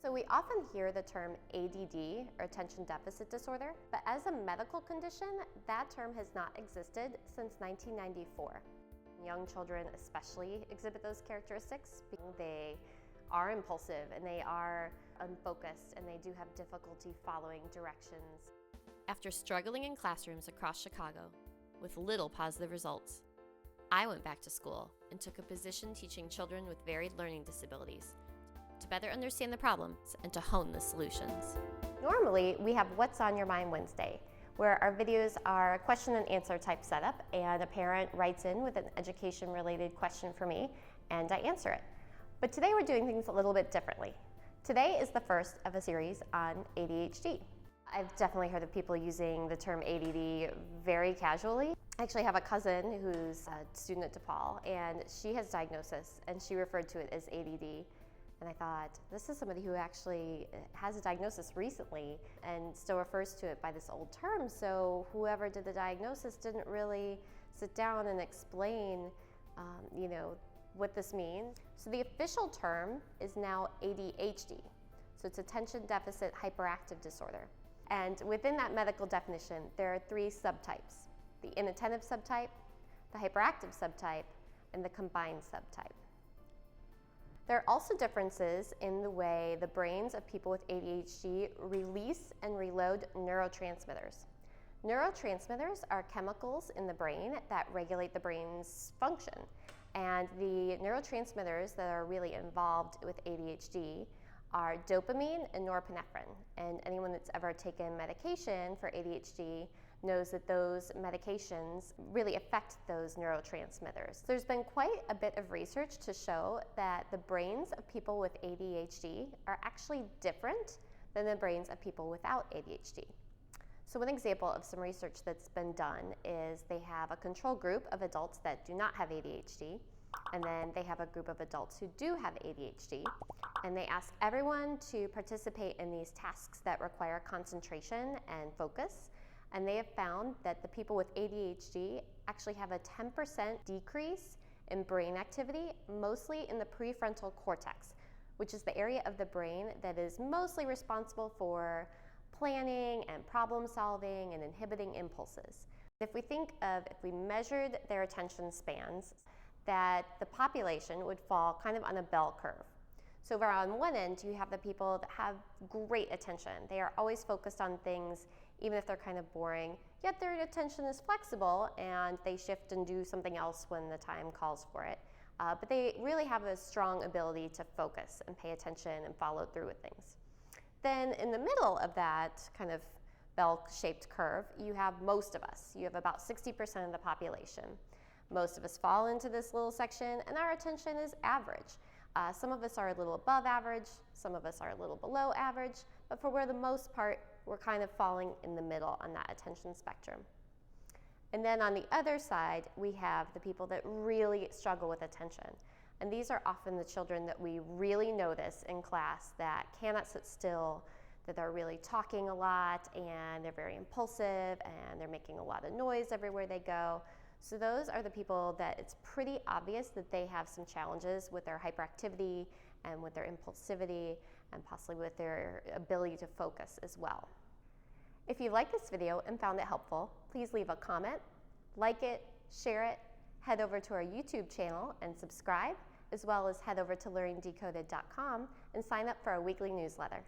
So we often hear the term ADD, or attention deficit disorder, but as a medical condition, that term has not existed since 1994. Young children especially exhibit those characteristics. They are impulsive and they are unfocused and they do have difficulty following directions. After struggling in classrooms across Chicago with little positive results, I went back to school and took a position teaching children with varied learning disabilities to better understand the problems and to hone the solutions. Normally, we have What's on Your Mind Wednesday, where our videos are a question and answer type setup, and a parent writes in with an education-related question for me, and I answer it. But today we're doing things a little bit differently. Today is the first of a series on ADHD. I've definitely heard of people using the term ADD very casually. I actually have a cousin who's a student at DePaul, and she has diagnosis, and she referred to it as ADD. And I thought, this is somebody who actually has a diagnosis recently and still refers to it by this old term. So whoever did the diagnosis didn't really sit down and explain, what this means. So the official term is now ADHD. So it's attention deficit hyperactive disorder. And within that medical definition, there are 3 subtypes: the inattentive subtype, the hyperactive subtype, and the combined subtype. There are also differences in the way the brains of people with ADHD release and reload neurotransmitters. Neurotransmitters are chemicals in the brain that regulate the brain's function. And the neurotransmitters that are really involved with ADHD are dopamine and norepinephrine. And anyone that's ever taken medication for ADHD knows that those medications really affect those neurotransmitters. There's been quite a bit of research to show that the brains of people with ADHD are actually different than the brains of people without ADHD. So one example of some research that's been done is they have a control group of adults that do not have ADHD, and then they have a group of adults who do have ADHD, and they ask everyone to participate in these tasks that require concentration and focus. And they have found that the people with ADHD actually have a 10% decrease in brain activity, mostly in the prefrontal cortex, which is the area of the brain that is mostly responsible for planning and problem solving and inhibiting impulses. If we measured their attention spans, that the population would fall kind of on a bell curve. So over on one end, you have the people that have great attention. They are always focused on things, even if they're kind of boring, yet their attention is flexible and they shift and do something else when the time calls for it. But they really have a strong ability to focus and pay attention and follow through with things. Then in the middle of that kind of bell-shaped curve, you have most of us. You have about 60% of the population. Most of us fall into this little section, and our attention is average. Some of us are a little above average, some of us are a little below average, but for the most part, we're kind of falling in the middle on that attention spectrum. And then on the other side, we have the people that really struggle with attention. And these are often the children that we really notice in class that cannot sit still, that they're really talking a lot, and they're very impulsive, and they're making a lot of noise everywhere they go. So those are the people that it's pretty obvious that they have some challenges with their hyperactivity and with their impulsivity and possibly with their ability to focus as well. If you like this video and found it helpful, please leave a comment, like it, share it, head over to our YouTube channel and subscribe, as well as head over to learningdecoded.com and sign up for our weekly newsletter.